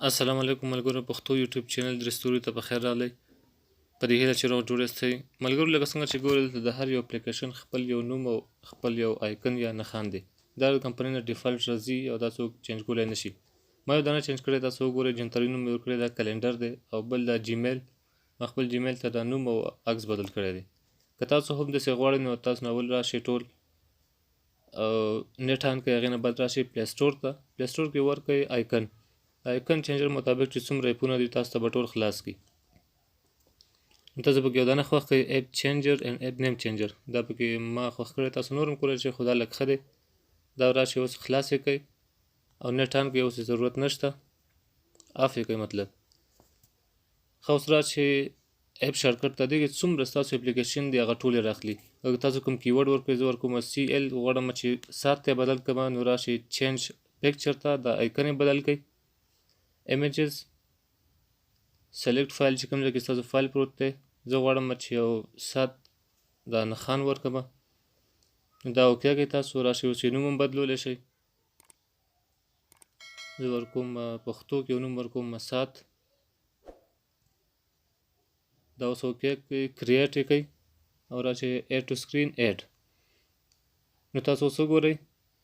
السلام علیکم ملګرو پښتو یوټیوب چینل درستوري ته په خیر راغلی. په دې هیله چې روغ جوړ یاستئ. ملګرو لکه څنګه چې ګورئ دلته د هر یو اپلیکیشن خپل یو نوم او خپل یو آیکن یا نښان دی. دا د کمپنۍ نه ډیفالټ راځي او دا څوک چینج کولی نشي. ما یو دانه چینج کړی، تاسو وګورئ جنتري نوم مې ورکړی دا کلنډر دی او بل دا جیمیل. ما خپل جیمیل ته دا نوم او عکس بدل کړی دی. که تاسو هم داسې غواړئ نو تاسو نه اول راشئ ټول نیټ آن کړئ، هغې نه بعد راشئ پلی سټور ته. پلی سټور کې ورکړئ آیکن. آیکن چینجر مطابق چې څومره ایپونه دي تاسو ته به ټول خلاص کړي. نو تاسو پکې یو دانه خوښ کړئ ایپ چینجر اینډ ایپ نیم چینجر. دا پکې ما خوښ کړی، تاسو نور هم کولی شئ خو دا لږ ښه دی. دا راشئ اوس خلاص یې کړئ او نیټ آن کړئ، اوس یې ضرورت نشته، آف یې کړئ مطلب. ښه اوس راشئ ایپ شارټکټ ته، دې کې څومره ستاسو اپلیکیشن دی هغه ټول یې راخلي. اگر تاسو کوم کیورډ ورکړئ، زه ورکوم CL غواړم چې 7 ته بدل کړم، نو راشئ چینج پکچر ته، دا آیکن یې بدل کړئ. images select فایل چې کوم ځای کې ستاسو فایل پروت دی، زه غواړم چې یو 7 دا نښان ورکړم، دا اوکې کړئ. تاسو راشئ اوس یې نوم هم بدلولی شئ. زه ورکوم پښتو کې یو نوم ورکوم 7. دا اوس اوکې کړئ، کریټ یې کړئ او راشئ ایډ ټو سکرین ایډ. نو تاسو اوس وګورئ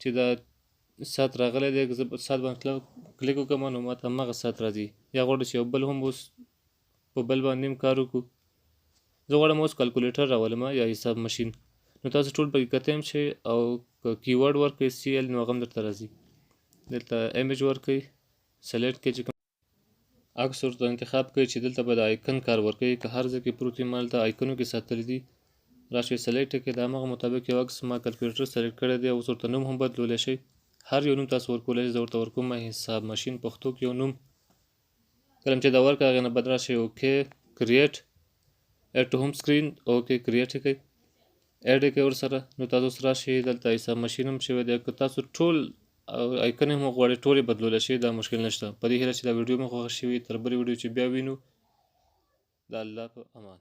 چې دا 7 راغلی دی. که زه 7 باندې کلیک وکړم نو ماته همغه 7 راځي. یا غواړو چې یو بل هم اوس په بل باندې هم کار وکړو. زه غواړم اوس کلکولیټر راولم یا حساب ماشین. نو تاسو ټول پکې کتی هم شئ او که کیورډ ورکړئ CL نو هغه هم درته راځي. دلته ایمیج ورکړئ، سلیکټ کړئ چې کوم عکس ورته انتخاب کړئ چې دلته به د آیکن کار ورکوي. که هر ځای کې پروت وي، ما دلته آیکنو کې ساتلی دي. راشئ سلیکټ کړئ، د همغه مطابق یو عکس ما کلکولیټر سلیکټ کړی دی. اوس ورته نوم هم بدلولی شئ، هر یو نوم تاسو ورکولی شئ. زه ورته ورکوم حساب ماشین پښتو کې یو نوم. کله چې دا ورکړه هغې نه بعد راشئ اوکې کریټ ایډ ټو هوم سکرین، اوکې کریټ یې کړئ، ایډ یې کړئ ورسره. نو تاسو اوس راشئ دلته حساب ماشین هم شوی دی. که تاسو ټول آیکن هم غواړئ ټول یې بدلولی شئ، دا مشکل نشته. په دې هیله چې دا ویډیو مې خوښه شوې. تر بلې ویډیو چې بیا وینو، د الله په امان.